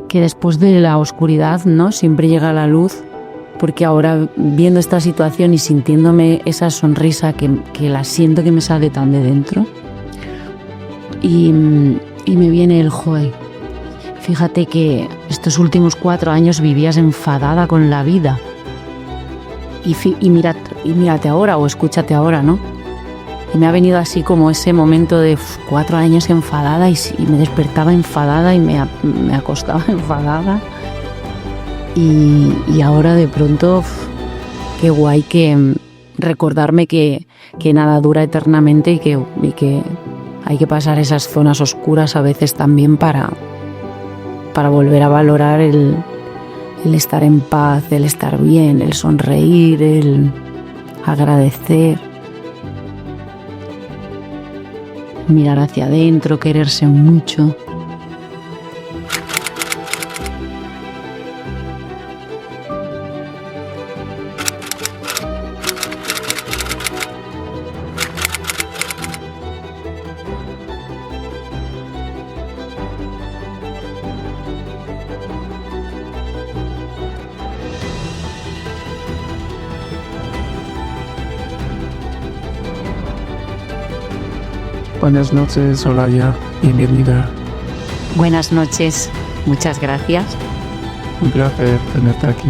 que después de la oscuridad, ¿no?, siempre llega la luz, porque ahora viendo esta situación y sintiéndome esa sonrisa que la siento que me sale tan de dentro, y me viene el joy. Fíjate que estos últimos 4 años vivías enfadada con la vida. Y mírate ahora o escúchate ahora, ¿no? Y me ha venido así como ese momento de 4 años enfadada y me despertaba enfadada y me acostaba enfadada. Y ahora de pronto, qué guay que recordarme que nada dura eternamente y que hay que pasar esas zonas oscuras a veces también para volver a valorar el estar en paz, el estar bien, el sonreír, el agradecer, mirar hacia adentro, quererse mucho. Buenas noches, Olaya, bienvenida. Buenas noches, muchas gracias. Un placer tenerte aquí.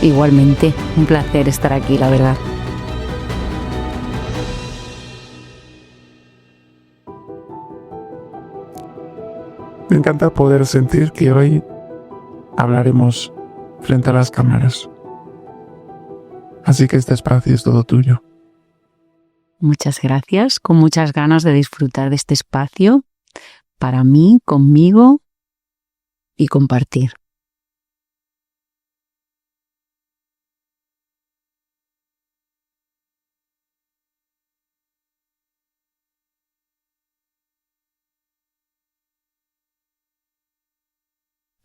Igualmente, un placer estar aquí, la verdad. Me encanta poder sentir que hoy hablaremos frente a las cámaras. Así que este espacio es todo tuyo. Muchas gracias, con muchas ganas de disfrutar de este espacio para mí, conmigo y compartir.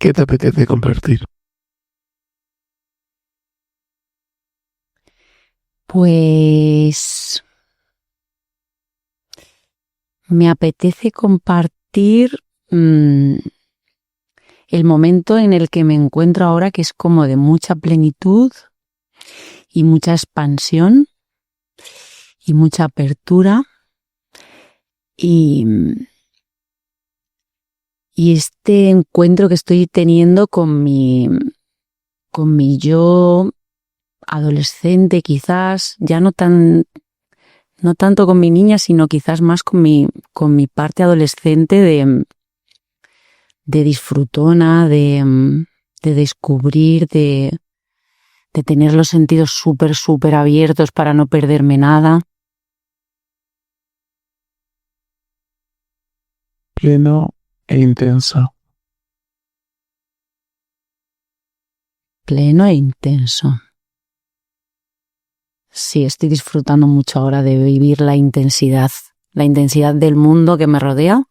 ¿Qué te apetece compartir? Pues me apetece compartir el momento en el que me encuentro ahora, que es como de mucha plenitud y mucha expansión y mucha apertura y este encuentro que estoy teniendo con mi yo adolescente, quizás ya no tanto con mi niña, sino quizás más con mi parte adolescente de disfrutona, de descubrir, de tener los sentidos súper abiertos para no perderme nada. Pleno e intenso. Pleno e intenso. Sí, estoy disfrutando mucho ahora de vivir la intensidad del mundo que me rodea,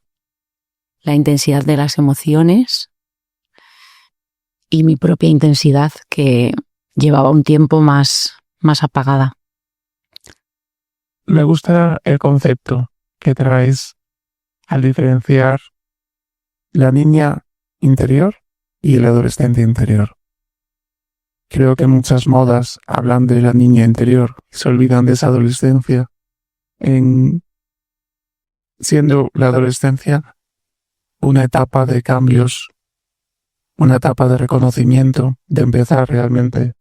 la intensidad de las emociones y mi propia intensidad que llevaba un tiempo más apagada. Me gusta el concepto que traes al diferenciar la niña interior y el adolescente interior. Creo que muchas modas hablan de la niña interior y se olvidan de esa adolescencia, siendo la adolescencia una etapa de cambios, una etapa de reconocimiento, de empezar realmente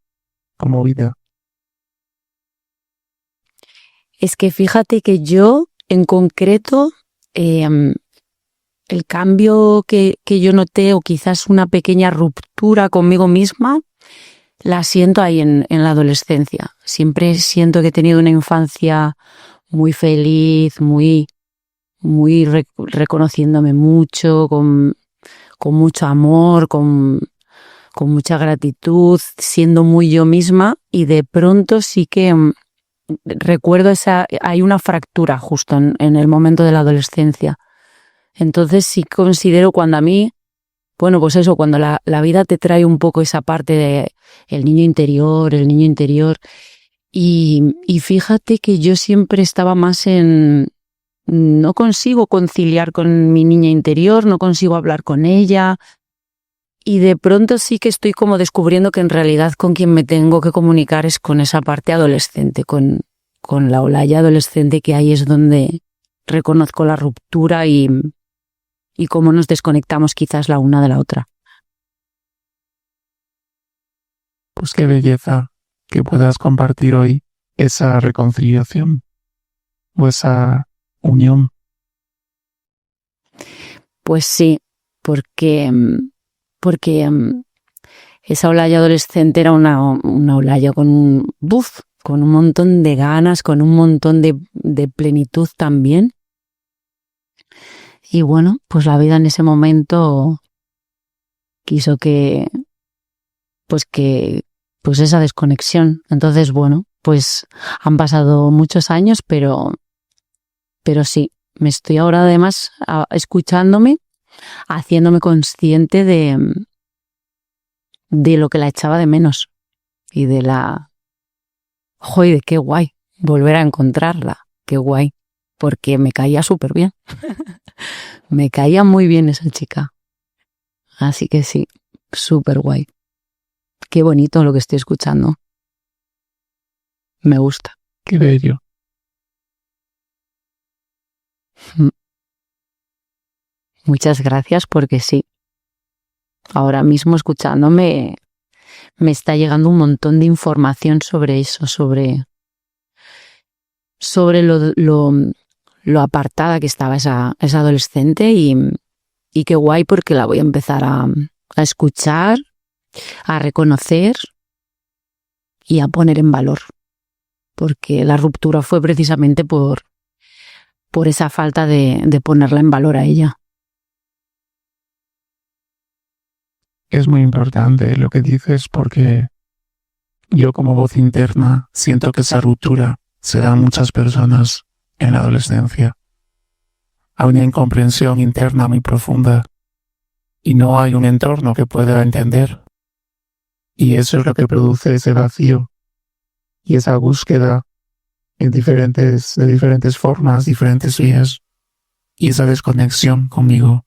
como vida. Es que fíjate que yo, en concreto, el cambio que yo noté, o quizás una pequeña ruptura conmigo misma, la siento ahí en la adolescencia. Siempre siento que he tenido una infancia muy feliz, muy reconociéndome mucho, con mucho amor, con mucha gratitud, siendo muy yo misma, y de pronto sí que recuerdo hay una fractura justo en el momento de la adolescencia. Entonces sí considero cuando a mí, bueno, pues eso, cuando la vida te trae un poco esa parte de el niño interior, y fíjate que yo siempre estaba más no consigo conciliar con mi niña interior, no consigo hablar con ella, Y de pronto sí que estoy como descubriendo que en realidad con quien me tengo que comunicar es con esa parte adolescente, con la Olaya adolescente, que ahí es donde reconozco la ruptura y cómo nos desconectamos quizás la una de la otra. Pues qué belleza que puedas compartir hoy esa reconciliación o esa unión. Pues sí, porque esa Olaya adolescente era una Olaya con un montón de ganas, con un montón de plenitud también. Y bueno, pues la vida en ese momento quiso que esa desconexión. Entonces, bueno, pues han pasado muchos años, pero sí, me estoy ahora además escuchándome, haciéndome consciente de lo que la echaba de menos y de ¡joder, qué guay! Volver a encontrarla, qué guay, porque me caía súper bien. Me caía muy bien esa chica. Así que sí, súper guay. Qué bonito lo que estoy escuchando. Me gusta. Qué bello. Muchas gracias, porque sí. Ahora mismo escuchándome me está llegando un montón de información sobre eso, sobre lo apartada que estaba esa adolescente y qué guay, porque la voy a empezar a escuchar, a reconocer y a poner en valor, porque la ruptura fue precisamente por esa falta de ponerla en valor a ella. Es muy importante lo que dices, porque yo como voz interna siento que esa ruptura se da a muchas personas en la adolescencia. Hay una incomprensión interna muy profunda y no hay un entorno que pueda entender. Y eso es lo que produce ese vacío y esa búsqueda de diferentes formas, diferentes vías, y esa desconexión conmigo.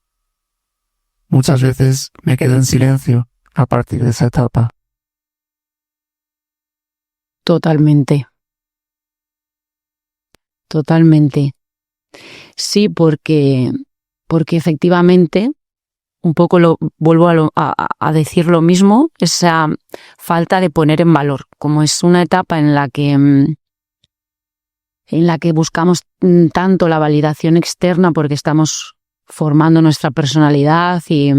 Muchas veces me quedo en silencio a partir de esa etapa. Totalmente. Sí, porque efectivamente, un poco vuelvo a decir lo mismo, esa falta de poner en valor, como es una etapa en la que buscamos tanto la validación externa porque estamos formando nuestra personalidad y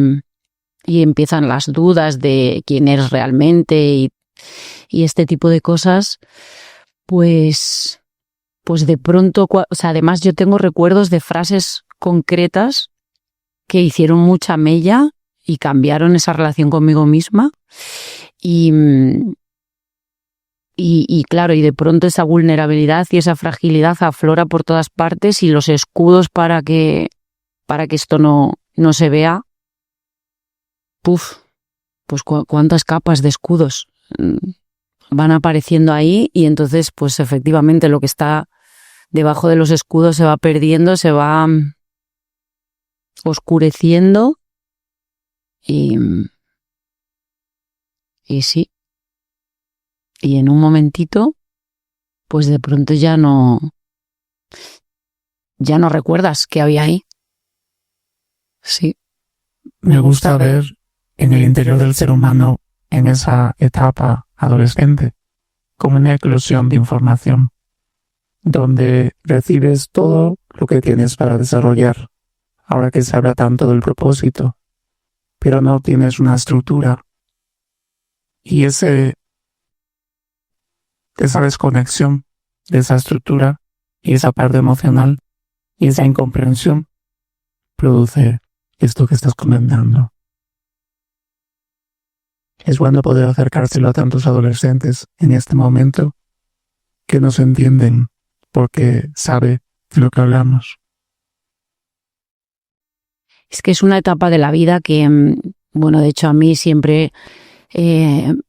empiezan las dudas de quién eres realmente y este tipo de cosas, pues de pronto, además yo tengo recuerdos de frases concretas que hicieron mucha mella y cambiaron esa relación conmigo misma y claro, y de pronto esa vulnerabilidad y esa fragilidad aflora por todas partes, y los escudos para que esto no se vea, pues cuántas capas de escudos van apareciendo ahí, y entonces pues efectivamente lo que está debajo de los escudos se va perdiendo, se va oscureciendo y sí. Y en un momentito, pues de pronto ya no recuerdas qué había ahí. Sí. Me gusta ver en el interior del ser humano, en esa etapa adolescente, como una eclosión de información, donde recibes todo lo que tienes para desarrollar, ahora que se habla tanto del propósito, pero no tienes una estructura. Y esa desconexión de esa estructura y esa parte emocional y esa incomprensión produce esto que estás comentando. Es bueno poder acercárselo a tantos adolescentes en este momento que nos entienden porque sabe de lo que hablamos. Es que es una etapa de la vida que, bueno, de hecho a mí siempre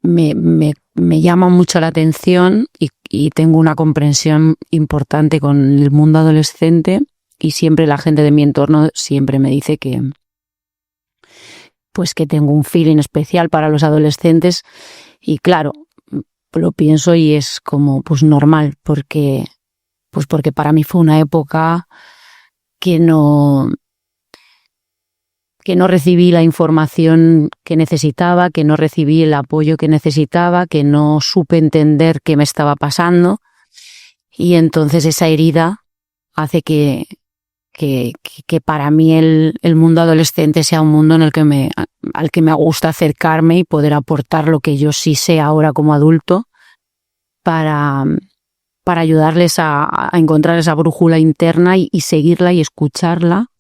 me llama mucho la atención y tengo una comprensión importante con el mundo adolescente, y siempre la gente de mi entorno siempre me dice que pues que tengo un feeling especial para los adolescentes y claro, lo pienso y es como pues normal porque para mí fue una época que no recibí la información que necesitaba, que no recibí el apoyo que necesitaba, que no supe entender qué me estaba pasando y entonces esa herida hace que para mí el mundo adolescente sea un mundo en el que al que me gusta acercarme y poder aportar lo que yo sí sé ahora como adulto para ayudarles a encontrar esa brújula interna y seguirla y escucharla.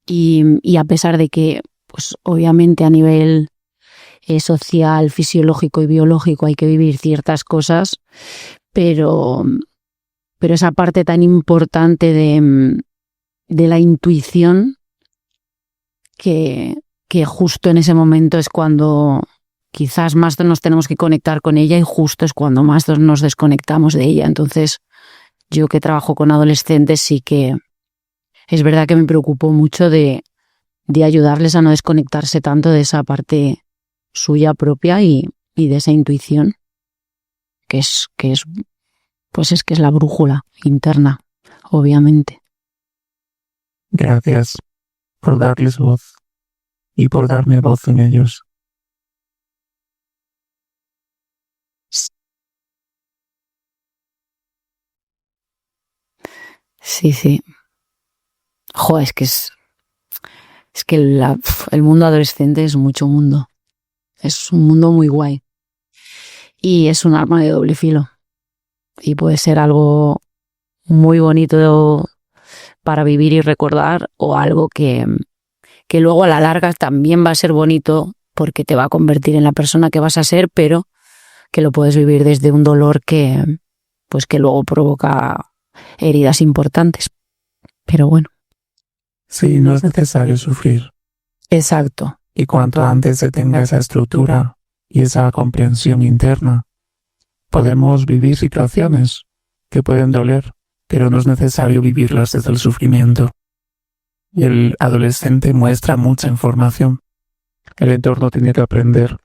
Y a pesar de que, pues obviamente a nivel social, fisiológico y biológico hay que vivir ciertas cosas, pero esa parte tan importante de la intuición que justo en ese momento es cuando quizás más nos tenemos que conectar con ella y justo es cuando más nos desconectamos de ella. Entonces, yo que trabajo con adolescentes sí que es verdad que me preocupó mucho de ayudarles a no desconectarse tanto de esa parte suya propia y de esa intuición que es la brújula interna, obviamente. Gracias por darles voz y por darme voz en ellos. Sí. Joder, es que el mundo adolescente es mucho mundo. Es un mundo muy guay. Y es un arma de doble filo. Y puede ser algo muy bonito para vivir y recordar o algo que luego a la larga también va a ser bonito porque te va a convertir en la persona que vas a ser, pero que lo puedes vivir desde un dolor que luego provoca heridas importantes. Pero bueno. Sí, no es necesario sufrir. Exacto. Y cuanto antes se tenga esa estructura y esa comprensión interna, podemos vivir situaciones que pueden doler, pero no es necesario vivirlas desde el sufrimiento. Y el adolescente muestra mucha información. El entorno tiene que aprender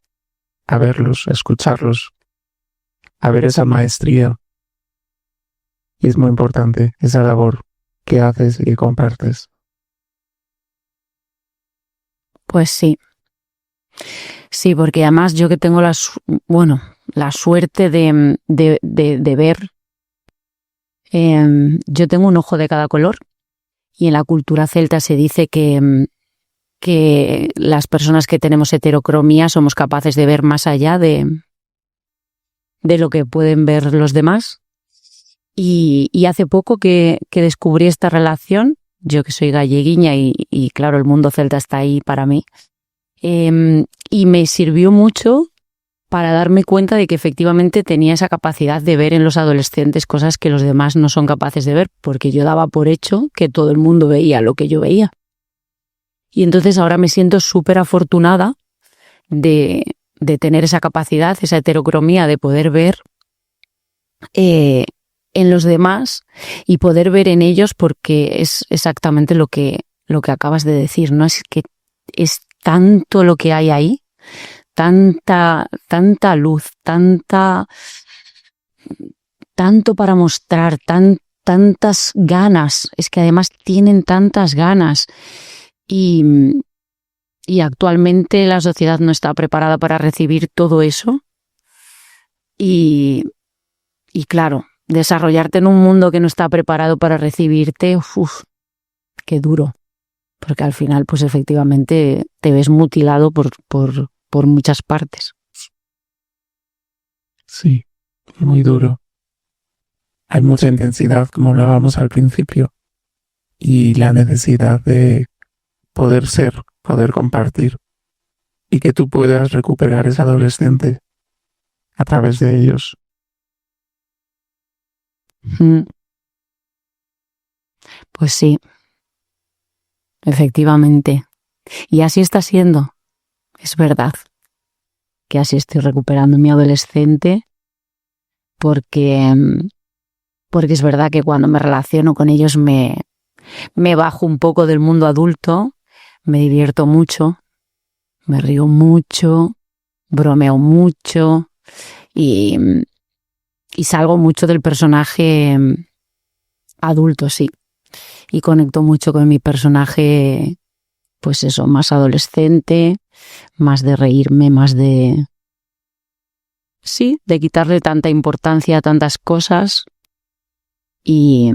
a verlos, a escucharlos, a ver esa maestría. Y es muy importante esa labor que haces y que compartes. Pues sí. Sí, porque además yo que tengo la suerte de ver, yo tengo un ojo de cada color y en la cultura celta se dice que las personas que tenemos heterocromía somos capaces de ver más allá de lo que pueden ver los demás. Y hace poco que descubrí esta relación, yo que soy galleguiña y claro, el mundo celta está ahí para mí, y me sirvió mucho para darme cuenta de que efectivamente tenía esa capacidad de ver en los adolescentes cosas que los demás no son capaces de ver, porque yo daba por hecho que todo el mundo veía lo que yo veía. Y entonces ahora me siento súper afortunada de tener esa capacidad, esa heterocromía de poder ver en los demás y poder ver en ellos, porque es exactamente lo que acabas de decir, ¿no? Es que es tanto lo que hay ahí, tanta luz, tanto para mostrar, tantas ganas, es que además tienen tantas ganas y actualmente la sociedad no está preparada para recibir todo eso y claro, desarrollarte en un mundo que no está preparado para recibirte, qué duro, porque al final pues efectivamente te ves mutilado por muchas partes. Sí, muy duro. Hay mucha intensidad, como hablábamos al principio, y la necesidad de poder ser, poder compartir, y que tú puedas recuperar ese adolescente a través de ellos. Pues sí, efectivamente. Y así está siendo. Es verdad que así estoy recuperando mi adolescente porque es verdad que cuando me relaciono con ellos me bajo un poco del mundo adulto, me divierto mucho Me río mucho, bromeo mucho y salgo mucho del personaje adulto, sí. Y conecto mucho con mi personaje, pues eso, más adolescente, más de reírme, más de... Sí, de quitarle tanta importancia a tantas cosas y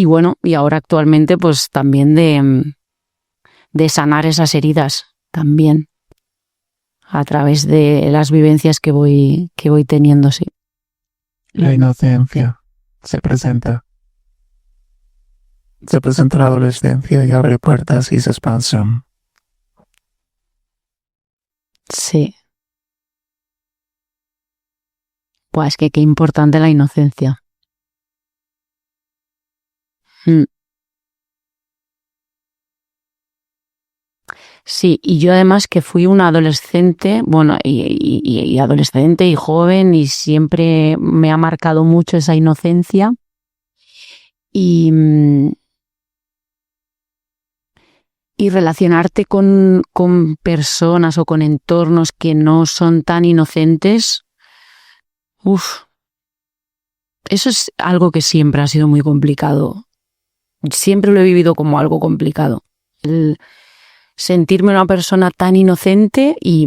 bueno, y ahora actualmente pues también de sanar esas heridas también a través de las vivencias que voy teniendo, sí. La inocencia se presenta la adolescencia y abre puertas y se expansión. Sí. Pues que qué importante la inocencia. Sí, y yo además que fui una adolescente, bueno, y adolescente y joven, y siempre me ha marcado mucho esa inocencia. Y relacionarte con personas o con entornos que no son tan inocentes, eso es algo que siempre ha sido muy complicado. Siempre lo he vivido como algo complicado. El sentirme una persona tan inocente y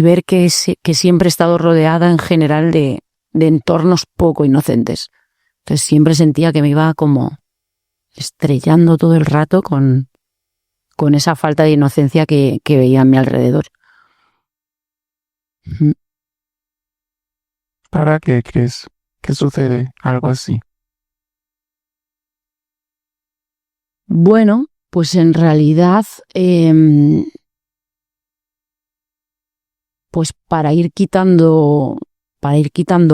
ver que siempre he estado rodeada en general de entornos poco inocentes. Entonces siempre sentía que me iba como estrellando todo el rato con esa falta de inocencia que veía a mi alrededor. ¿Para qué crees que sucede algo así? Bueno, pues en realidad, pues para ir quitando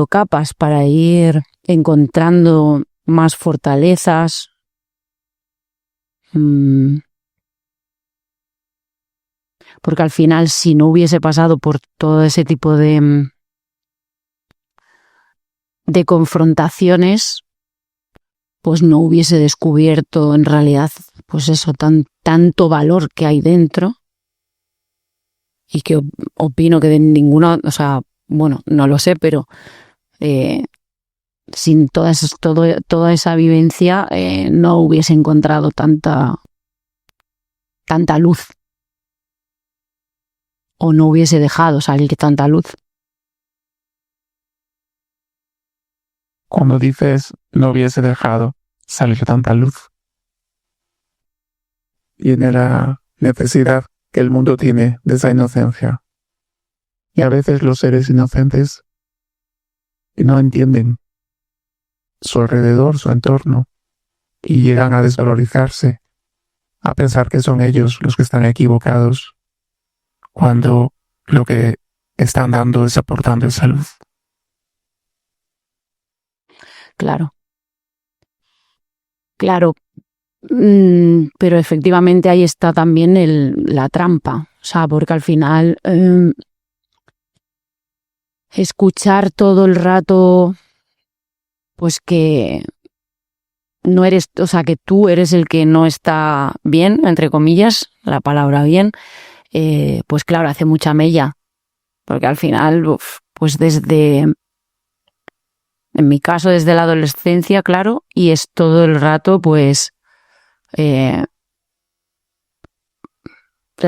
capas, para ir encontrando más fortalezas. Porque al final, si no hubiese pasado por todo ese tipo de confrontaciones, pues no hubiese descubierto en realidad, pues eso, tanto valor que hay dentro. Y que opino que de ninguna, o sea, bueno, no lo sé, pero sin toda esa vivencia no hubiese encontrado tanta luz, o no hubiese dejado salir tanta luz. Cuando dices no hubiese dejado salir tanta luz, viene la necesidad que el mundo tiene de esa inocencia. Y a veces los seres inocentes no entienden su alrededor, su entorno, y llegan a desvalorizarse, a pensar que son ellos los que están equivocados, cuando lo que están dando es aportando esa luz. Claro, pero efectivamente ahí está también la trampa, o sea, porque al final escuchar todo el rato, pues que no eres, o sea, que tú eres el que no está bien, entre comillas, la palabra bien, pues claro, hace mucha mella, porque al final, pues en mi caso, desde la adolescencia, claro, y es todo el rato, pues, la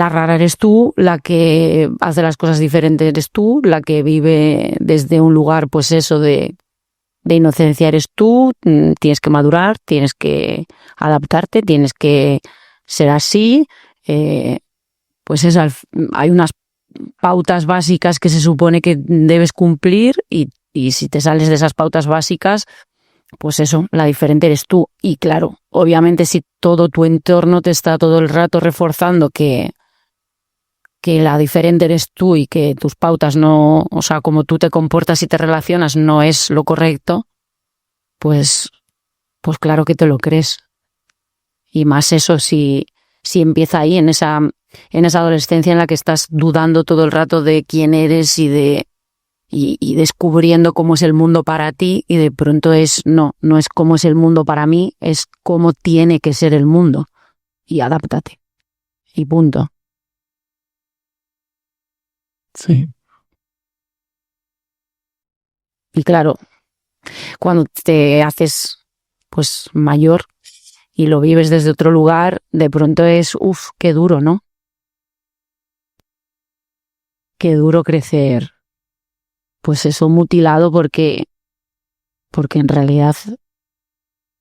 rara eres tú, la que hace las cosas diferentes eres tú, la que vive desde un lugar, pues eso, de inocencia eres tú, tienes que madurar, tienes que adaptarte, tienes que ser así, pues eso, hay unas pautas básicas que se supone que debes cumplir y si te sales de esas pautas básicas, pues eso, la diferente eres tú. Y claro, obviamente si todo tu entorno te está todo el rato reforzando que la diferente eres tú y que tus pautas no, o sea, como tú te comportas y te relacionas no es lo correcto, pues claro que te lo crees. Y más eso si empieza ahí en esa adolescencia en la que estás dudando todo el rato de quién eres y descubriendo cómo es el mundo para ti, y de pronto no es cómo es el mundo para mí, es cómo tiene que ser el mundo, y adáptate y punto. Sí. Y claro, cuando te haces pues mayor y lo vives desde otro lugar, de pronto es, qué duro, ¿no? Qué duro crecer, pues eso mutilado porque en realidad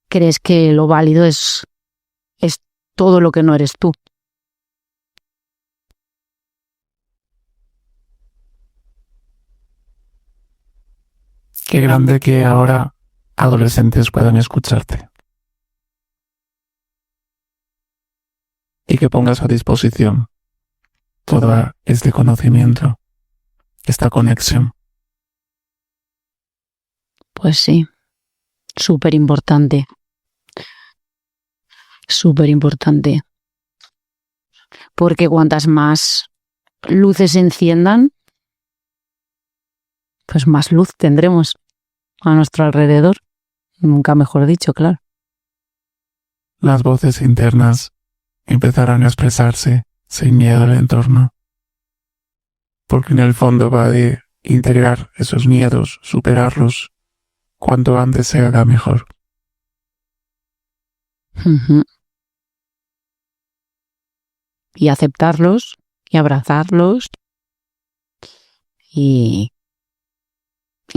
crees que lo válido es todo lo que no eres tú. Qué grande que ahora adolescentes puedan escucharte y que pongas a disposición todo este conocimiento, esta conexión. Pues sí, súper importante. Súper importante. Porque cuantas más luces se enciendan, pues más luz tendremos a nuestro alrededor. Nunca mejor dicho, claro. Las voces internas empezarán a expresarse sin miedo al entorno. Porque en el fondo va de integrar esos miedos, superarlos, cuanto antes se haga mejor. Y aceptarlos y abrazarlos y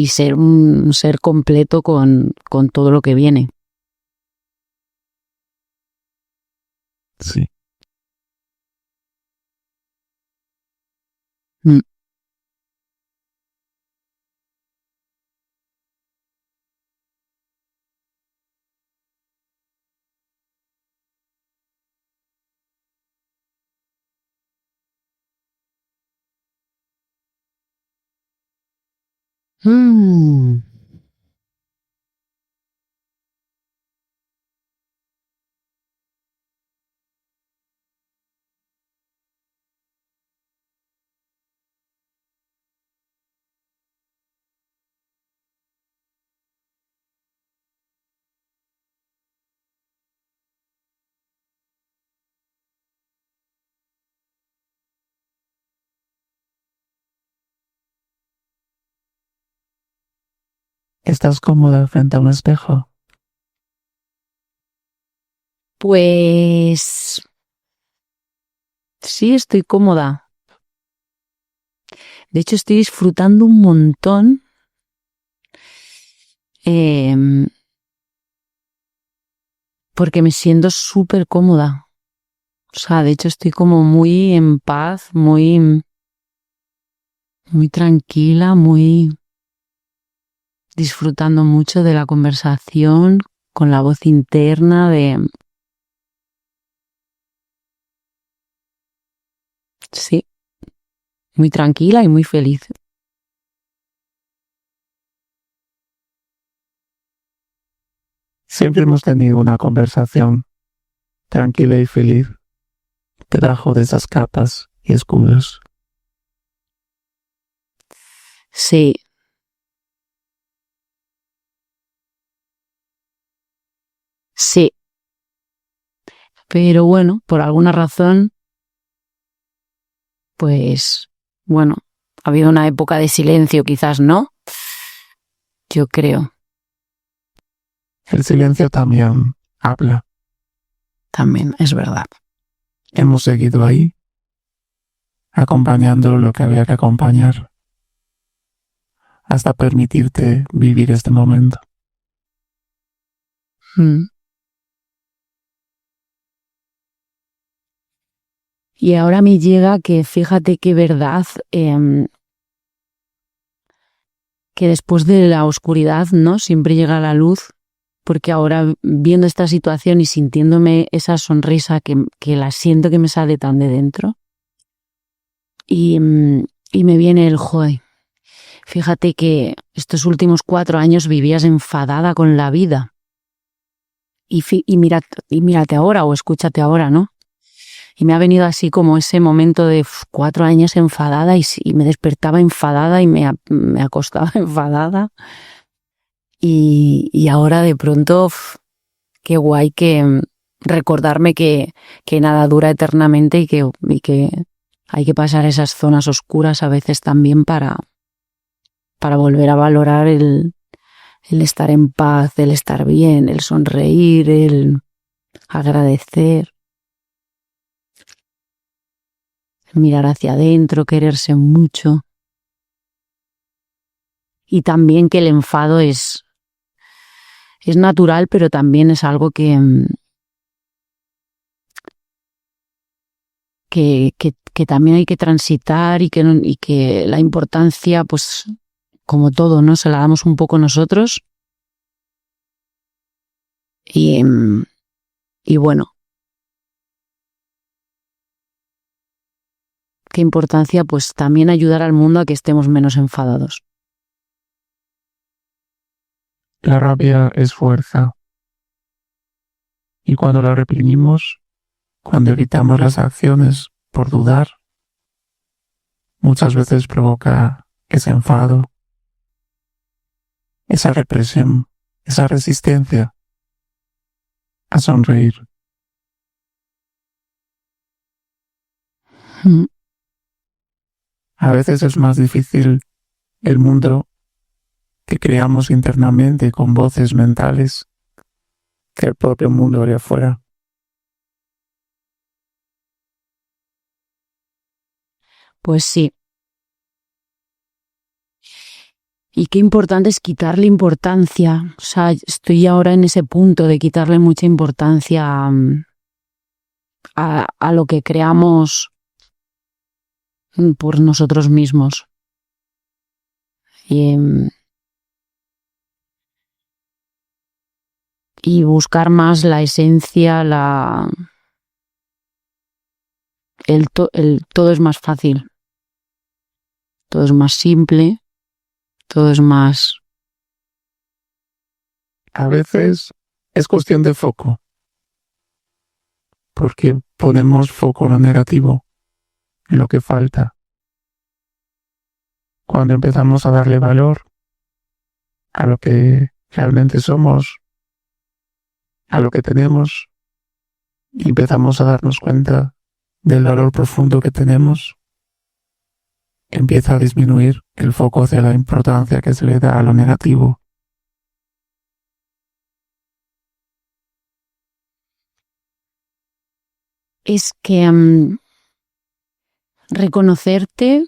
ser un ser completo con todo lo que viene. Sí. ¿Estás cómoda frente a un espejo? Pues sí, estoy cómoda. De hecho, estoy disfrutando un montón. Porque me siento súper cómoda. O sea, de hecho estoy como muy en paz, muy tranquila, muy disfrutando mucho de la conversación, con la voz interna sí, muy tranquila y muy feliz. Siempre hemos tenido una conversación tranquila y feliz debajo de esas capas y escudos. Sí. Sí. Pero bueno, por alguna razón, pues bueno, ha habido una época de silencio, quizás, ¿no? Yo creo. El silencio también habla. También, es verdad. Hemos seguido ahí, acompañando lo que había que acompañar, hasta permitirte vivir este momento. Y ahora me llega que fíjate qué verdad, que después de la oscuridad, ¿no? Siempre llega la luz, porque ahora viendo esta situación y sintiéndome esa sonrisa que la siento que me sale tan de dentro, y me viene el joder. Fíjate que estos últimos 4 años vivías enfadada con la vida. Y mírate ahora o escúchate ahora, ¿no? Y me ha venido así como ese momento de 4 años enfadada y me despertaba enfadada y me acostaba enfadada. Y ahora de pronto, qué guay que recordarme que nada dura eternamente y que hay que pasar esas zonas oscuras a veces también para volver a valorar el estar en paz, el estar bien, el sonreír, el agradecer, el mirar hacia adentro, quererse mucho. Y también que el enfado es natural, pero también es algo que también hay que transitar y que la importancia, pues como todo, ¿no? Se la damos un poco nosotros. Y bueno, qué importancia, pues también ayudar al mundo a que estemos menos enfadados. La rabia es fuerza. Y cuando la reprimimos, cuando evitamos las acciones por dudar, muchas veces provoca ese enfado, esa represión, esa resistencia a sonreír. A veces es más difícil el mundo que creamos internamente con voces mentales que el propio mundo de afuera. Pues sí. Y qué importante es quitarle importancia. O sea, estoy ahora en ese punto de quitarle mucha importancia a lo que creamos por nosotros mismos. Y buscar más la esencia, todo es más fácil. Todo es más simple. Todo es más... A veces es cuestión de foco, porque ponemos foco en lo negativo, en lo que falta. Cuando empezamos a darle valor a lo que realmente somos, a lo que tenemos, y empezamos a darnos cuenta del valor profundo que tenemos, empieza a disminuir el foco hacia la importancia que se le da a lo negativo. Es que reconocerte,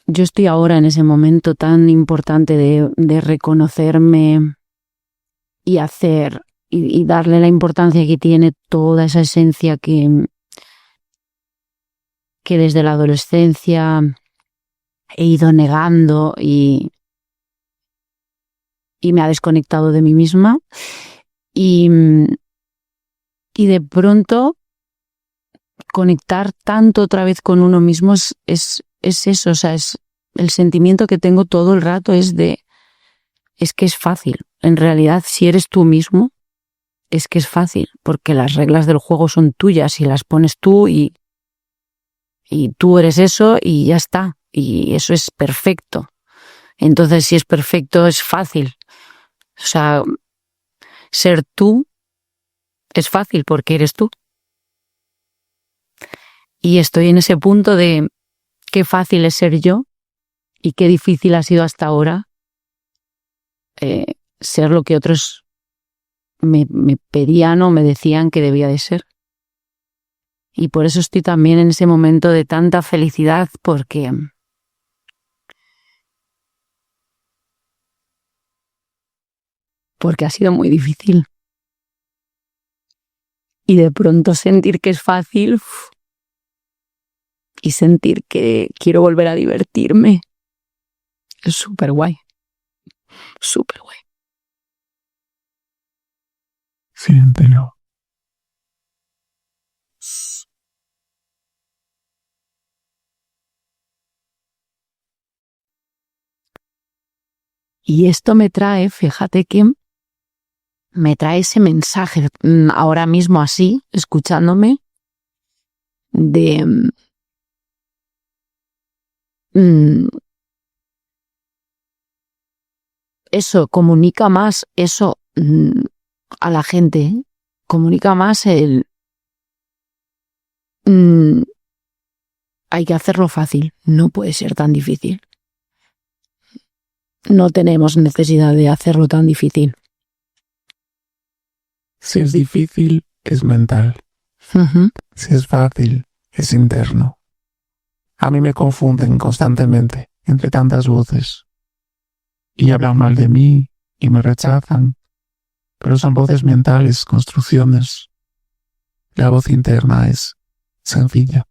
yo estoy ahora en ese momento tan importante de reconocerme y hacer y darle la importancia que tiene toda esa esencia que desde la adolescencia he ido negando y me ha desconectado de mí misma. Y de pronto conectar tanto otra vez con uno mismo es eso, o sea, es el sentimiento que tengo todo el rato es que es fácil. En realidad, si eres tú mismo, es que es fácil, porque las reglas del juego son tuyas y las pones tú y tú eres eso y ya está. Y eso es perfecto. Entonces, si es perfecto, es fácil. O sea, ser tú es fácil porque eres tú. Y estoy en ese punto de qué fácil es ser yo y qué difícil ha sido hasta ahora ser lo que otros me pedían o me decían que debía de ser. Y por eso estoy también en ese momento de tanta felicidad porque ha sido muy difícil. Y de pronto sentir que es fácil y sentir que quiero volver a divertirme es súper guay. Súper guay. Siéntelo. Y esto me trae, fíjate que me trae ese mensaje ahora mismo así, escuchándome, de eso, comunica más eso a la gente, hay que hacerlo fácil, no puede ser tan difícil. No tenemos necesidad de hacerlo tan difícil. Si es difícil, es mental. Si es fácil, es interno. A mí me confunden constantemente entre tantas voces. Y hablan mal de mí y me rechazan. Pero son voces mentales, construcciones. La voz interna es sencilla.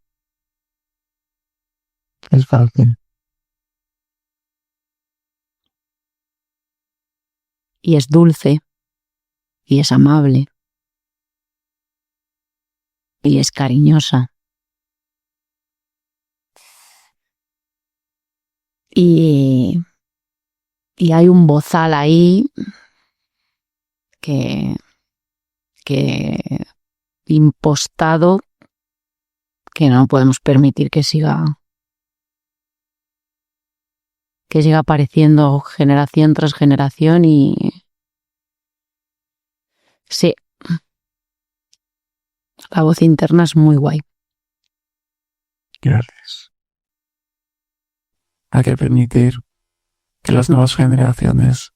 Es fácil. Y es dulce. Y es amable. Y es cariñosa. Y hay un bozal ahí que impostado, que no podemos permitir que siga apareciendo generación tras generación. Y sí, la voz interna es muy guay. Gracias. Hay que permitir que las nuevas generaciones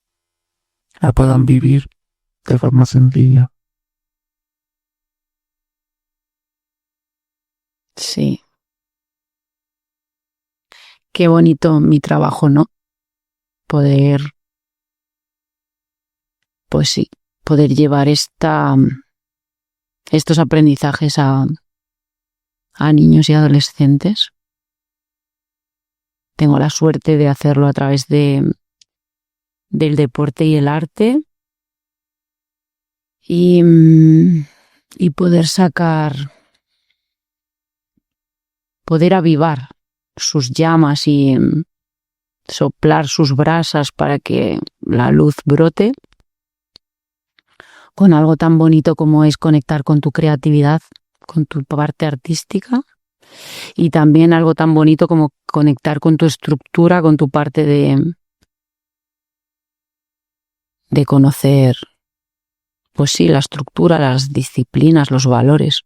la puedan vivir de forma sencilla. Sí. Qué bonito mi trabajo, ¿no? Poder, pues sí, poder llevar estos aprendizajes a niños y adolescentes. Tengo la suerte de hacerlo a través del deporte y el arte. Y poder poder avivar sus llamas y soplar sus brasas para que la luz brote con algo tan bonito como es conectar con tu creatividad, con tu parte artística, y también algo tan bonito como conectar con tu estructura, con tu parte de conocer, pues sí, la estructura, las disciplinas, los valores,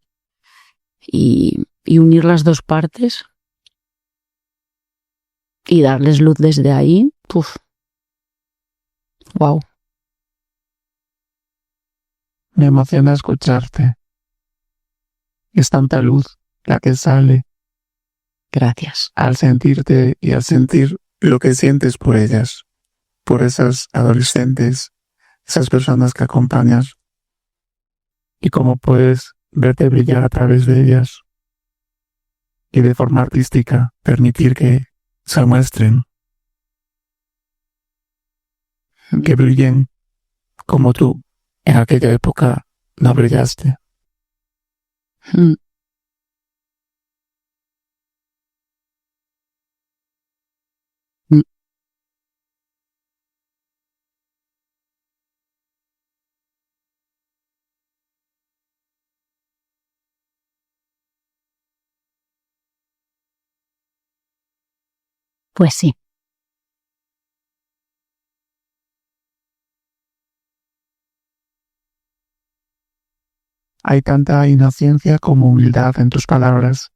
y unir las dos partes y darles luz desde ahí. Wow. Me emociona escucharte. Es tanta luz la que sale. Gracias. Al sentirte y al sentir lo que sientes por ellas, por esas adolescentes, esas personas que acompañas, y cómo puedes verte brillar a través de ellas y de forma artística permitir que se muestren, que brillen como tú en aquella época no brillaste. Pues sí. Hay tanta inocencia como humildad en tus palabras.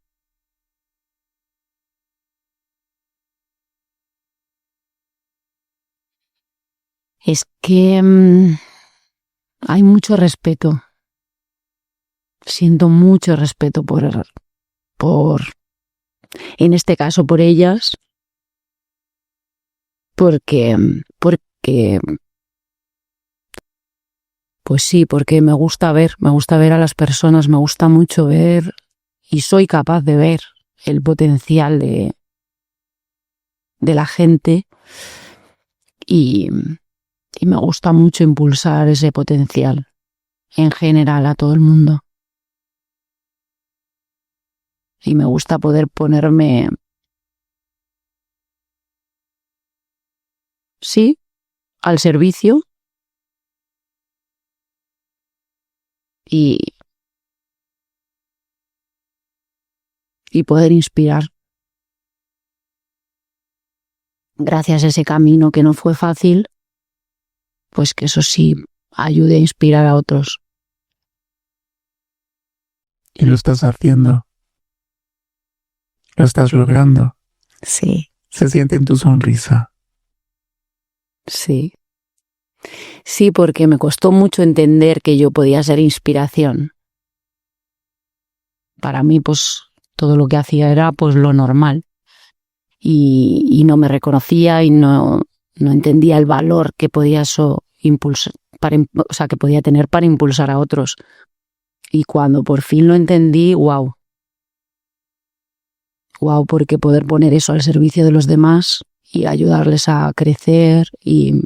Es que hay mucho respeto. Siento mucho respeto por, en este caso, por ellas, porque, pues sí, porque me gusta ver a las personas, me gusta mucho ver, y soy capaz de ver el potencial de la gente, y me gusta mucho impulsar ese potencial en general a todo el mundo. Y me gusta poder ponerme, sí, al servicio y poder inspirar. Gracias a ese camino que no fue fácil, pues que eso sí ayude a inspirar a otros. Y lo estás haciendo. Lo estás logrando. Sí, Se siente en tu sonrisa. sí. Sí, porque me costó mucho entender que yo podía ser inspiración. Para mí, pues, todo lo que hacía era pues lo normal. Y no me reconocía y no entendía el valor que podía eso impulsar, o sea, que podía tener para impulsar a otros. Y cuando por fin lo entendí, wow, porque poder poner eso al servicio de los demás y ayudarles a crecer y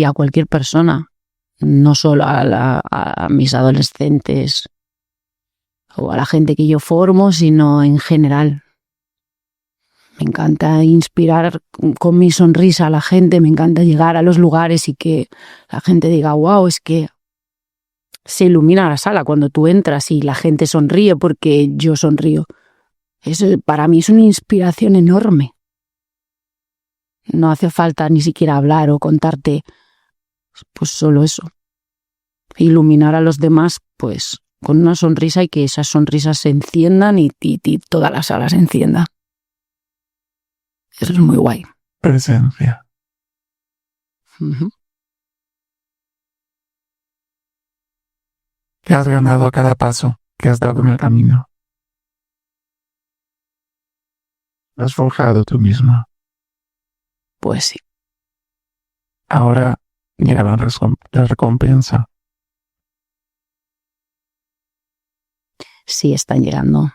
a cualquier persona, no solo a mis adolescentes o a la gente que yo formo, sino en general. Me encanta inspirar con mi sonrisa a la gente, me encanta llegar a los lugares y que la gente diga, wow, es que se ilumina la sala cuando tú entras y la gente sonríe porque yo sonrío. Eso para mí es una inspiración enorme. No hace falta ni siquiera hablar o contarte, pues solo eso. Iluminar a los demás, pues con una sonrisa y que esas sonrisas se enciendan y toda la sala se encienda. Eso es muy guay. Presencia. Uh-huh. Te has ganado a cada paso que has dado en el camino. Lo has forjado tú misma. Pues sí. Ahora llega la recompensa. Sí, están llegando.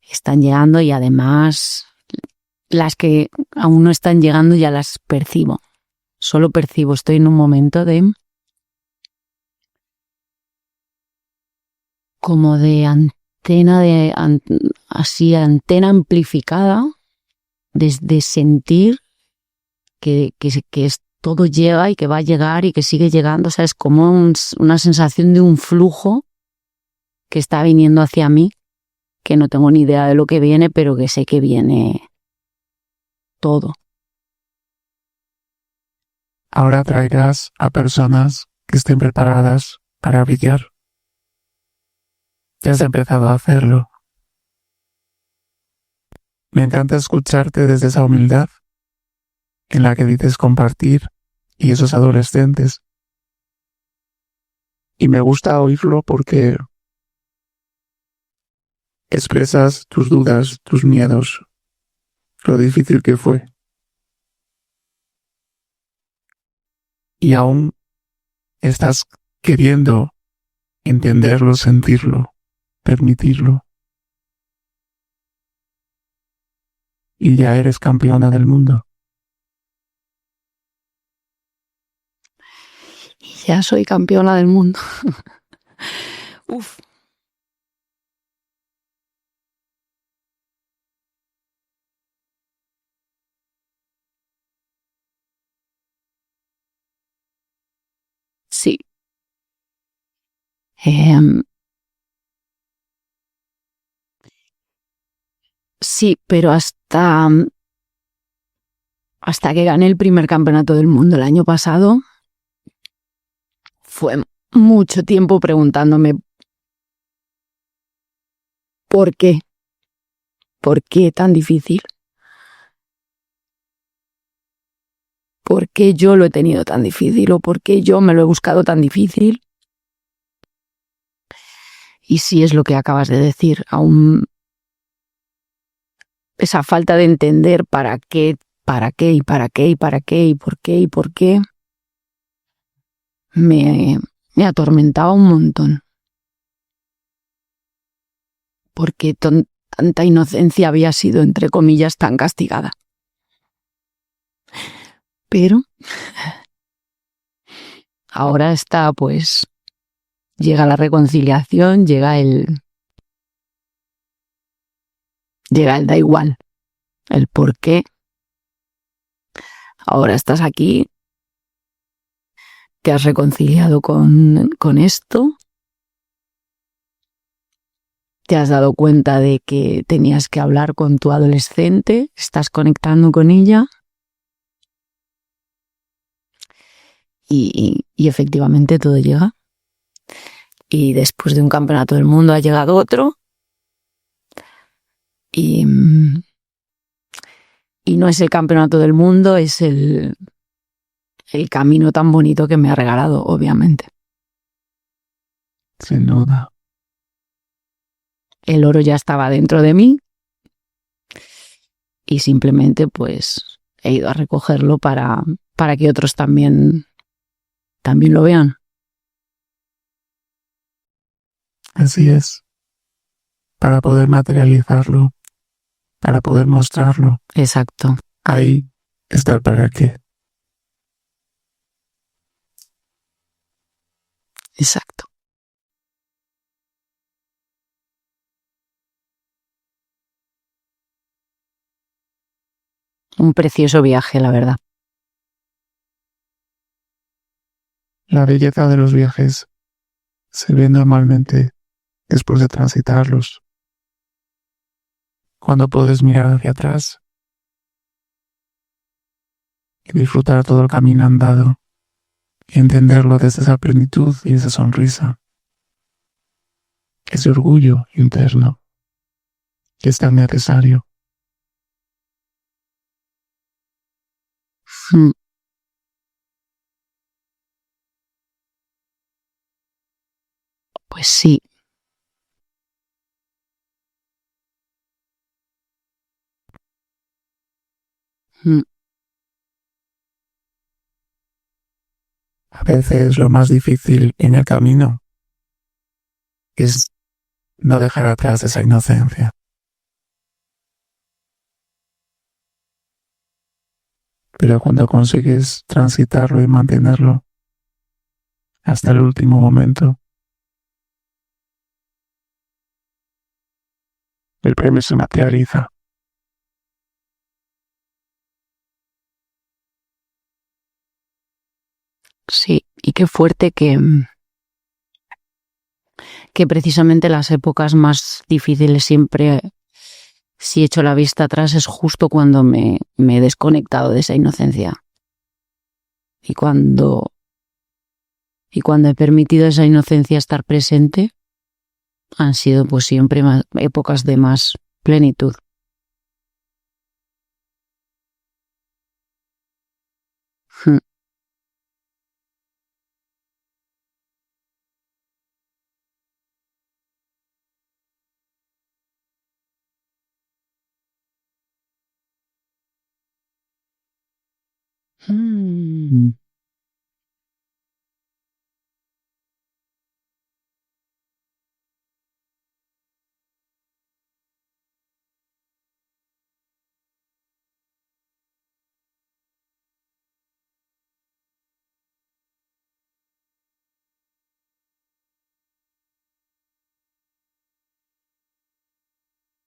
Están llegando y además las que aún no están llegando ya las percibo. Solo percibo, estoy en un momento de como de antena, así antena amplificada, de sentir que todo llega y que va a llegar y que sigue llegando. O sea, es como una sensación de un flujo que está viniendo hacia mí, que no tengo ni idea de lo que viene, pero que sé que viene todo. Ahora traigas a personas que estén preparadas para brillar. Ya has empezado a hacerlo. Me encanta escucharte desde esa humildad en la que dices compartir y esos adolescentes. Y me gusta oírlo porque expresas tus dudas, tus miedos, lo difícil que fue. Y aún estás queriendo entenderlo, sentirlo, permitirlo. Y ya eres campeona del mundo. Y ya soy campeona del mundo. Uf. Sí. Sí, pero hasta que gané el primer campeonato del mundo el año pasado, fue mucho tiempo preguntándome ¿por qué? ¿Por qué tan difícil? ¿Por qué yo lo he tenido tan difícil? ¿O por qué yo me lo he buscado tan difícil? Y sí es lo que acabas de decir, aún esa falta de entender para qué, y por qué, me atormentaba un montón. Porque tanta inocencia había sido, entre comillas, tan castigada. Pero ahora está, pues, llega la reconciliación, llega el da igual, el por qué. Ahora estás aquí, te has reconciliado con esto, te has dado cuenta de que tenías que hablar con tu adolescente, estás conectando con ella y efectivamente todo llega. Y después de un campeonato del mundo ha llegado otro. Y no es el campeonato del mundo, es el camino tan bonito que me ha regalado, obviamente. Sin duda. El oro ya estaba dentro de mí y simplemente pues he ido a recogerlo para que otros también lo vean. Así es. Para poder materializarlo, para poder mostrarlo. Exacto. Ahí está el para qué. Exacto. Un precioso viaje, la verdad. La belleza de los viajes se ve normalmente después de transitarlos. Cuando puedes mirar hacia atrás y disfrutar todo el camino andado y entenderlo desde esa plenitud y esa sonrisa, ese orgullo interno que es tan necesario. Pues sí. A veces lo más difícil en el camino es no dejar atrás esa inocencia. Pero cuando consigues transitarlo y mantenerlo hasta el último momento, el premio se materializa. Sí, y qué fuerte que precisamente las épocas más difíciles siempre, si echo la vista atrás, es justo cuando me he desconectado de esa inocencia. Y cuando he permitido a esa inocencia estar presente, han sido pues siempre épocas de más plenitud.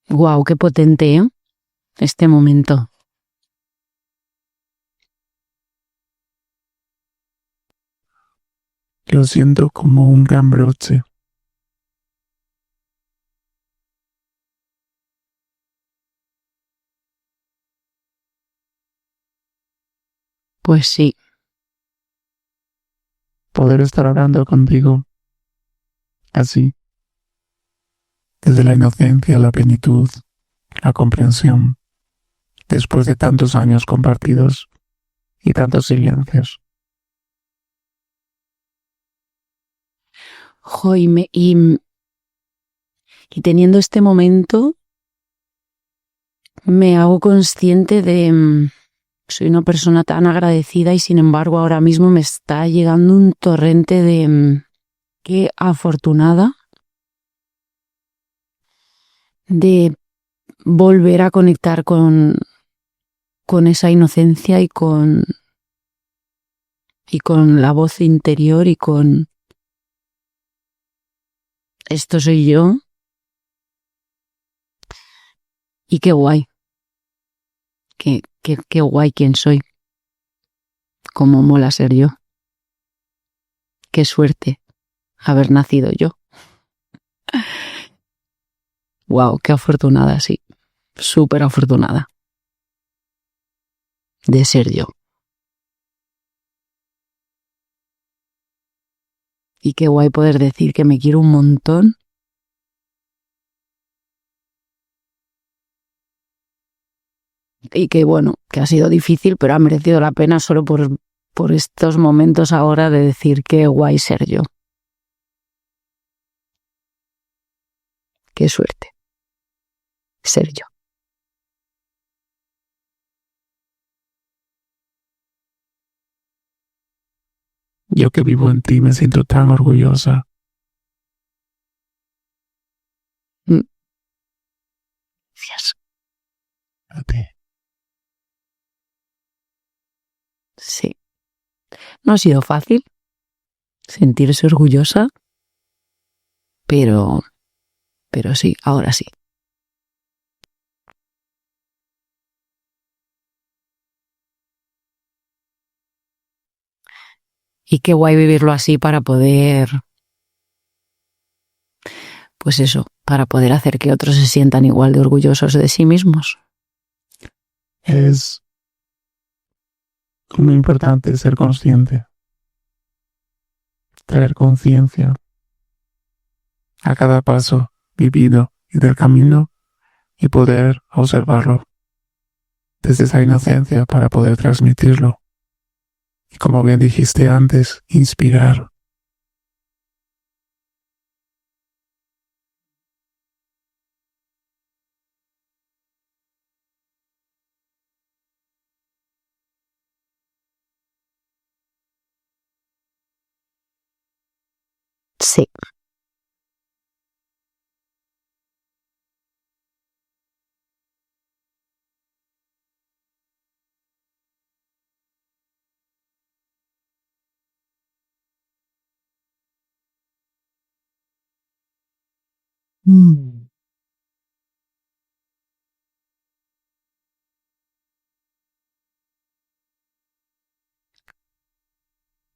Guau, qué potente, ¿eh? Este momento. Lo siento como un gran broche. Pues sí. Poder estar hablando contigo así, desde la inocencia, la plenitud, la comprensión, después de tantos años compartidos y tantos silencios. Jo, y teniendo este momento, me hago consciente de... soy una persona tan agradecida y sin embargo ahora mismo me está llegando un torrente de... qué afortunada de volver a conectar con esa inocencia y con la voz interior y con esto soy yo. Y qué guay. Qué guay quién soy. Cómo mola ser yo. Qué suerte haber nacido yo. Wow, qué afortunada, sí. Súper afortunada de ser yo. Y qué guay poder decir que me quiero un montón. Y que bueno, que ha sido difícil, pero ha merecido la pena solo por estos momentos ahora de decir qué guay ser yo. Qué suerte ser yo. Yo que vivo en ti me siento tan orgullosa. Gracias. A ti. Sí. No ha sido fácil sentirse orgullosa, pero sí, ahora sí. Y qué guay vivirlo así para poder, pues eso, para poder hacer que otros se sientan igual de orgullosos de sí mismos. Es muy importante ser consciente, tener conciencia a cada paso vivido y del camino y poder observarlo desde esa inocencia para poder transmitirlo. Y como bien dijiste antes, inspirar. Sí.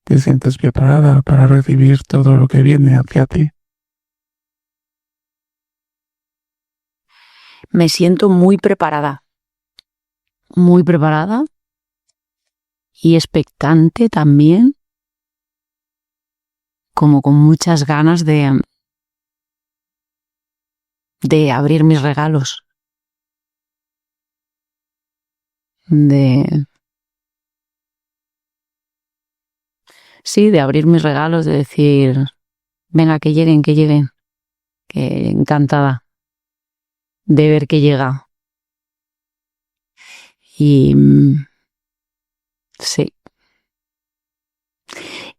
¿Te sientes preparada para recibir todo lo que viene hacia ti? Me siento muy preparada y expectante también, como con muchas ganas de abrir mis regalos, de abrir mis regalos, de decir, venga, que lleguen, que encantada de ver que llega. Y sí.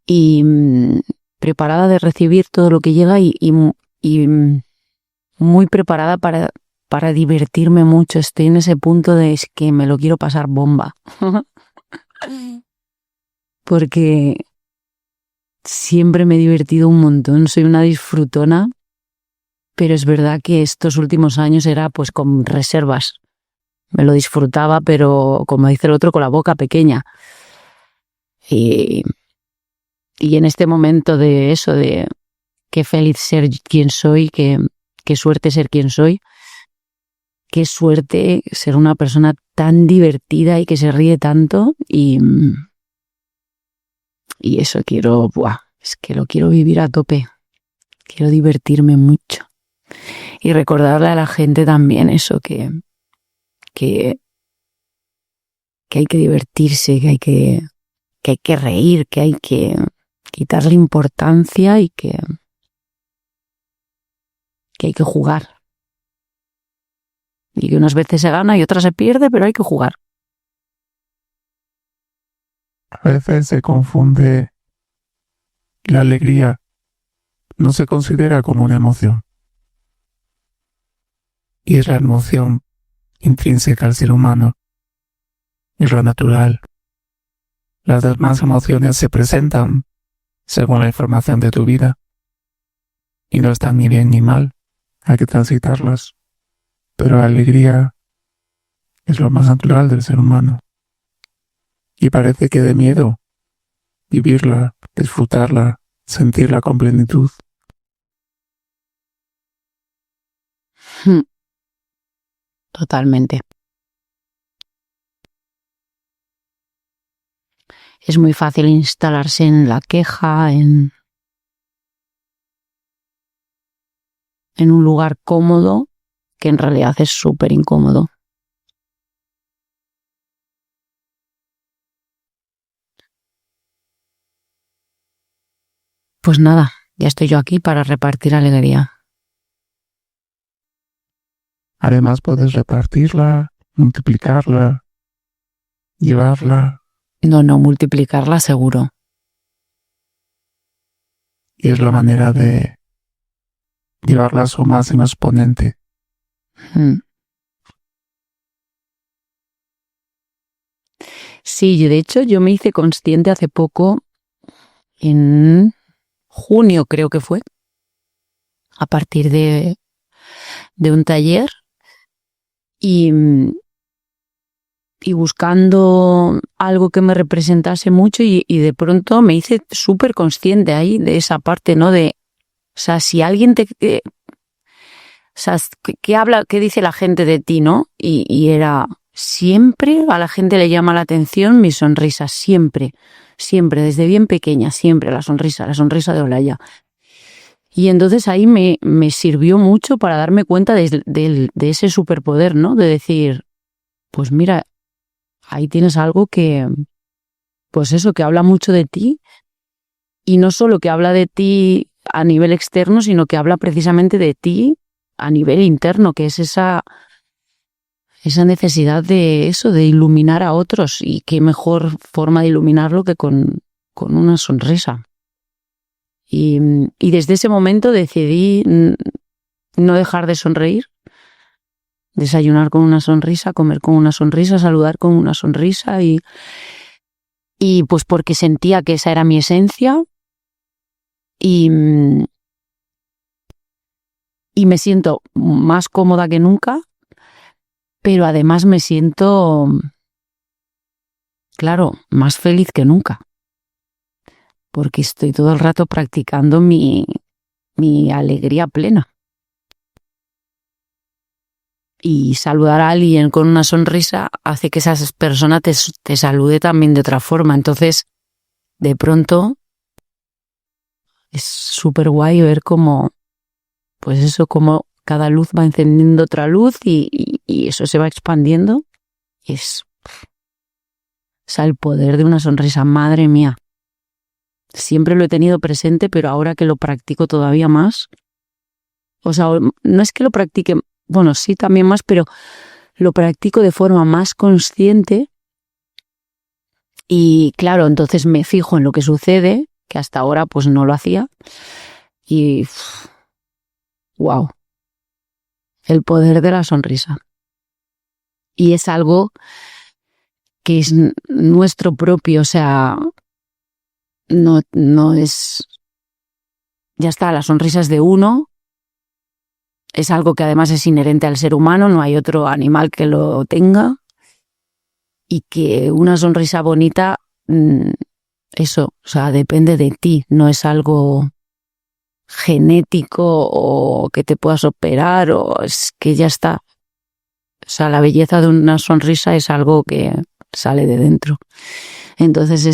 Y preparada de recibir todo lo que llega y muy preparada para divertirme mucho. Estoy en ese punto de es que me lo quiero pasar bomba. Porque siempre me he divertido un montón, soy una disfrutona, pero es verdad que estos últimos años era pues con reservas. Me lo disfrutaba, pero como dice el otro, con la boca pequeña. Y en este momento de eso, de qué feliz ser quien soy, qué suerte ser quien soy, qué suerte ser una persona tan divertida y que se ríe tanto y eso quiero, es que lo quiero vivir a tope, quiero divertirme mucho y recordarle a la gente también eso, que hay que divertirse, que hay que reír, que hay que quitarle importancia y que hay que jugar. Y que unas veces se gana y otras se pierde, pero hay que jugar. A veces se confunde la alegría, no se considera como una emoción. Y es la emoción intrínseca al ser humano. Es lo natural. Las demás emociones se presentan según la información de tu vida. Y no están ni bien ni mal, hay que transitarlas. Pero la alegría es lo más natural del ser humano. Y parece que de miedo vivirla, disfrutarla, sentirla con plenitud. Totalmente. Es muy fácil instalarse en la queja, en en un lugar cómodo que en realidad es súper incómodo. Pues nada, ya estoy yo aquí para repartir alegría. Además puedes repartirla, multiplicarla, llevarla. No, multiplicarla seguro. Y es la manera de llevarla a su máximo exponente. Sí, de hecho yo me hice consciente hace poco, en junio creo que fue, a partir de un taller y buscando algo que me representase mucho y de pronto me hice súper consciente ahí de esa parte, ¿no? O sea, si alguien o sea, ¿qué dice la gente de ti, no? Y era, siempre a la gente le llama la atención mi sonrisa, siempre, desde bien pequeña, siempre la sonrisa de Olaya. Y entonces ahí me sirvió mucho para darme cuenta de ese superpoder, ¿no? De decir, pues mira, ahí tienes algo que, pues eso, que habla mucho de ti, y no solo que habla de ti a nivel externo, sino que habla precisamente de ti a nivel interno, que es esa necesidad de eso, de iluminar a otros, y qué mejor forma de iluminarlo que con una sonrisa. Y desde ese momento decidí no dejar de sonreír, desayunar con una sonrisa, comer con una sonrisa, saludar con una sonrisa, y pues porque sentía que esa era mi esencia, y me siento más cómoda que nunca, pero además me siento, claro, más feliz que nunca, porque estoy todo el rato practicando mi alegría plena. Y saludar a alguien con una sonrisa hace que esa persona te salude también de otra forma. Entonces, de pronto, es súper guay ver cómo, pues eso, cómo cada luz va encendiendo otra luz y eso se va expandiendo. O sea, el poder de una sonrisa, madre mía. Siempre lo he tenido presente, pero ahora que lo practico todavía más, o sea, no es que lo practique, bueno, sí también más, pero lo practico de forma más consciente y claro, entonces me fijo en lo que sucede, que hasta ahora pues no lo hacía, y wow, el poder de la sonrisa. Y es algo que es nuestro propio, o sea, no es, ya está, la sonrisa es de uno, es algo que además es inherente al ser humano, no hay otro animal que lo tenga, y que una sonrisa bonita, eso, o sea, depende de ti, no es algo genético o que te puedas operar, o es que ya está. O sea, la belleza de una sonrisa es algo que sale de dentro. Entonces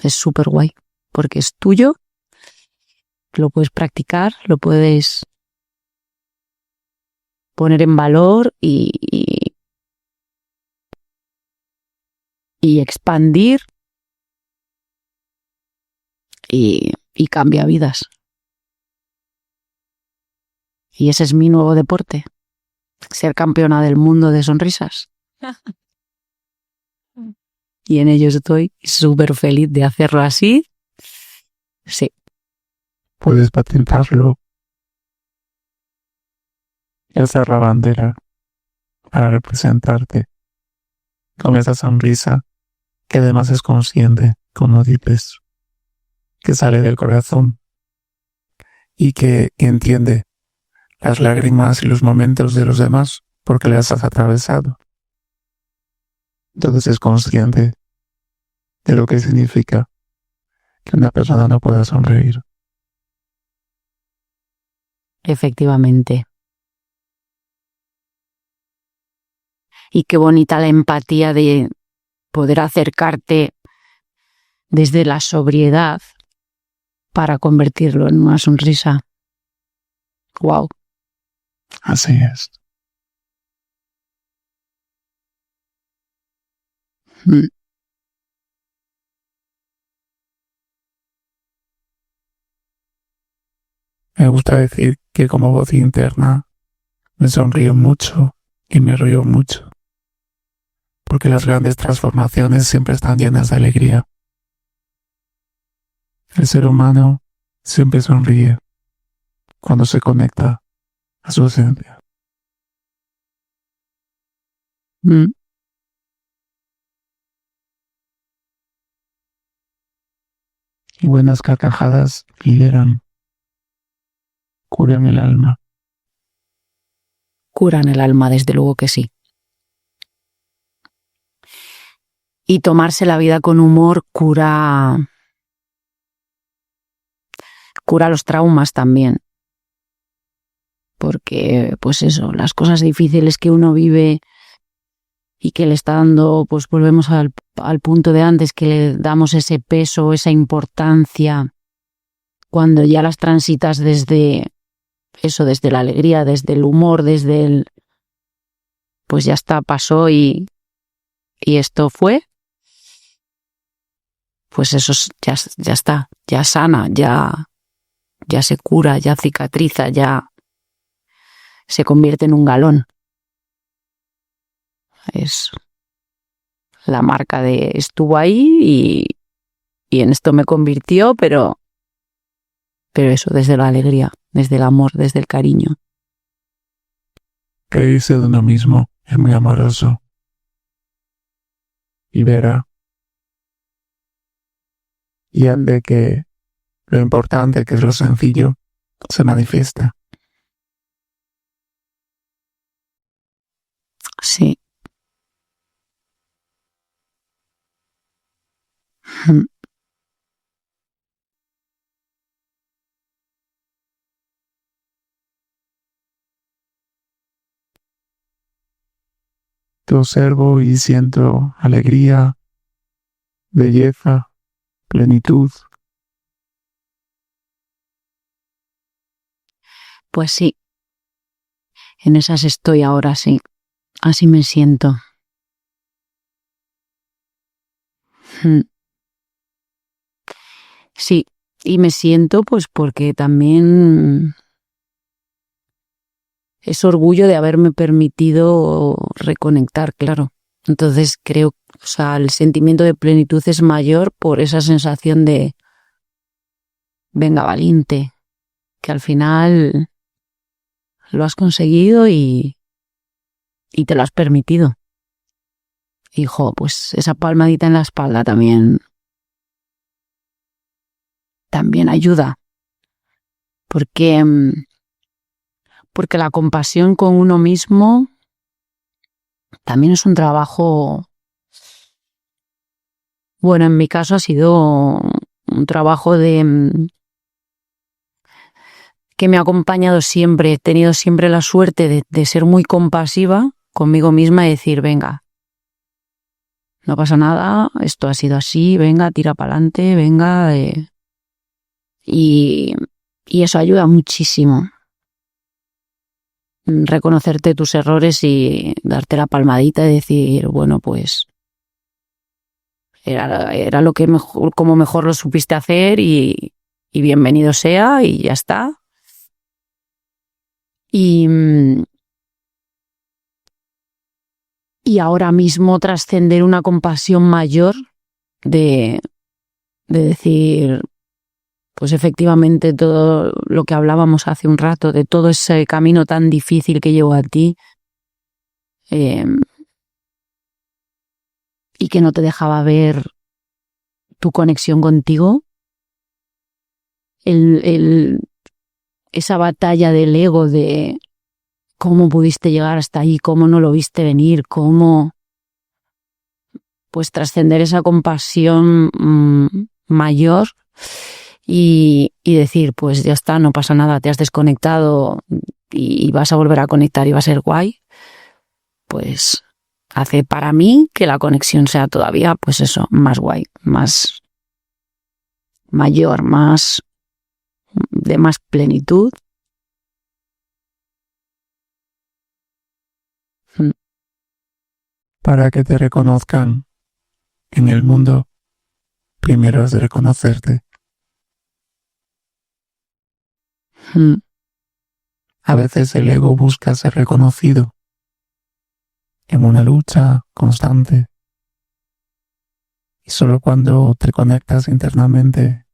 es súper guay, porque es tuyo, lo puedes practicar, lo puedes poner en valor y expandir y cambia vidas. Y ese es mi nuevo deporte, ser campeona del mundo de sonrisas. Y en ello estoy súper feliz de hacerlo así. Sí. Puedes patentarlo. Esa es la bandera para representarte con esa sonrisa que además es consciente, como dices, que sale del corazón y que entiende las lágrimas y los momentos de los demás porque las has atravesado. Entonces es consciente de lo que significa que una persona no pueda sonreír. Efectivamente. Y qué bonita la empatía de poder acercarte desde la sobriedad para convertirlo en una sonrisa. Wow. Así es. Me gusta decir que como voz interna me sonrío mucho y me río mucho, porque las grandes transformaciones siempre están llenas de alegría. El ser humano siempre sonríe cuando se conecta a su esencia. Y buenas carcajadas liberan, curan el alma. Curan el alma, desde luego que sí. Y tomarse la vida con humor cura los traumas también. Porque, pues eso, las cosas difíciles que uno vive y que le está dando, pues volvemos al punto de antes, que le damos ese peso, esa importancia, cuando ya las transitas desde eso, desde la alegría, desde el humor, desde el... pues ya está, pasó y esto fue, pues eso ya está, ya sana, ya se cura, ya cicatriza, ya se convierte en un galón. Es la marca de estuvo ahí y en esto me convirtió, pero eso desde la alegría, desde el amor, desde el cariño. Reírse de uno mismo es muy amoroso. Y verá. Y hace que lo importante, que es lo sencillo, se manifiesta. Sí. Te observo y siento alegría, belleza, plenitud. Pues sí, en esas estoy ahora, sí. Así me siento. Sí, y me siento pues porque también es orgullo de haberme permitido reconectar, claro. Entonces creo, o sea, el sentimiento de plenitud es mayor por esa sensación de venga, valiente, que al final lo has conseguido y te lo has permitido. Hijo, pues esa palmadita en la espalda también ayuda, porque la compasión con uno mismo también es un trabajo, bueno, en mi caso ha sido un trabajo que me ha acompañado siempre. He tenido siempre la suerte de ser muy compasiva conmigo misma y decir, venga, no pasa nada, esto ha sido así, venga, tira para adelante, venga. Y eso ayuda muchísimo. Reconocerte tus errores y darte la palmadita y decir, bueno, pues era lo que mejor, como mejor lo supiste hacer y bienvenido sea y ya está. Y ahora mismo trascender una compasión mayor de decir, pues efectivamente todo lo que hablábamos hace un rato, de todo ese camino tan difícil que llevó a ti y que no te dejaba ver tu conexión contigo, esa batalla del ego de cómo pudiste llegar hasta ahí, cómo no lo viste venir, cómo pues trascender esa compasión mayor y decir, pues ya está, no pasa nada, te has desconectado y vas a volver a conectar y va a ser guay, pues hace para mí que la conexión sea todavía, pues eso, más guay, más mayor, más de más plenitud Mm. Para que te reconozcan en el mundo, primero has de reconocerte. Mm. A veces el ego busca ser reconocido en una lucha constante. Y solo cuando te conectas internamente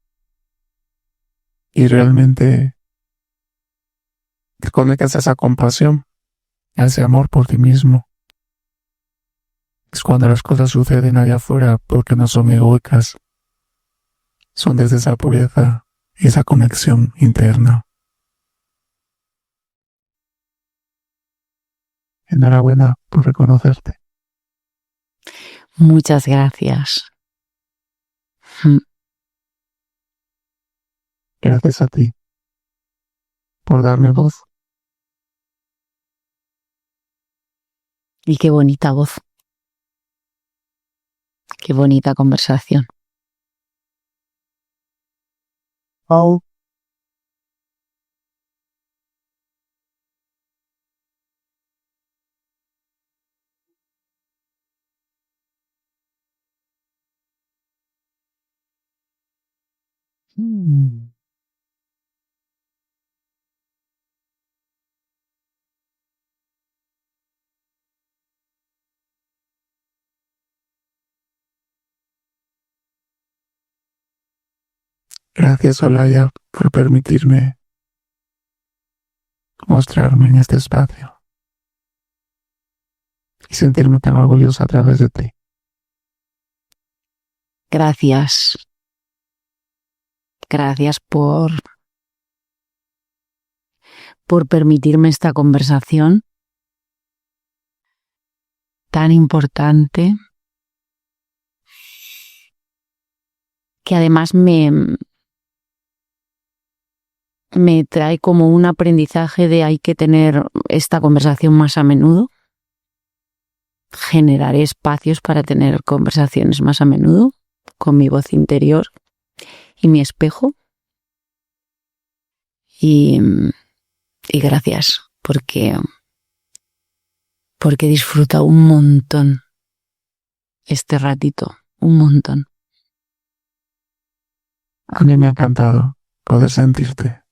y realmente te conectas a esa compasión, a ese amor por ti mismo, es cuando las cosas suceden allá afuera, porque no son egoicas, son desde esa pureza y esa conexión interna. Enhorabuena por reconocerte. Muchas gracias. Gracias a ti por darme voz. Y qué bonita voz. Qué bonita conversación. Oh. Gracias, Olaya, por permitirme mostrarme en este espacio y sentirme tan orgulloso a través de ti. Gracias. Gracias por permitirme esta conversación tan importante, que además me trae como un aprendizaje de hay que tener esta conversación más a menudo. Generaré espacios para tener conversaciones más a menudo con mi voz interior y mi espejo. Y gracias, porque he disfrutado un montón este ratito, un montón. A mí me ha encantado poder sentirte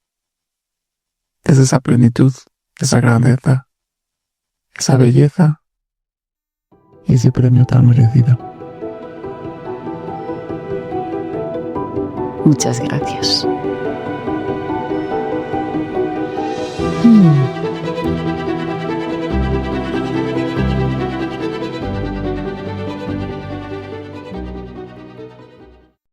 desde esa plenitud, esa grandeza, esa belleza y ese premio tan merecido. Muchas gracias.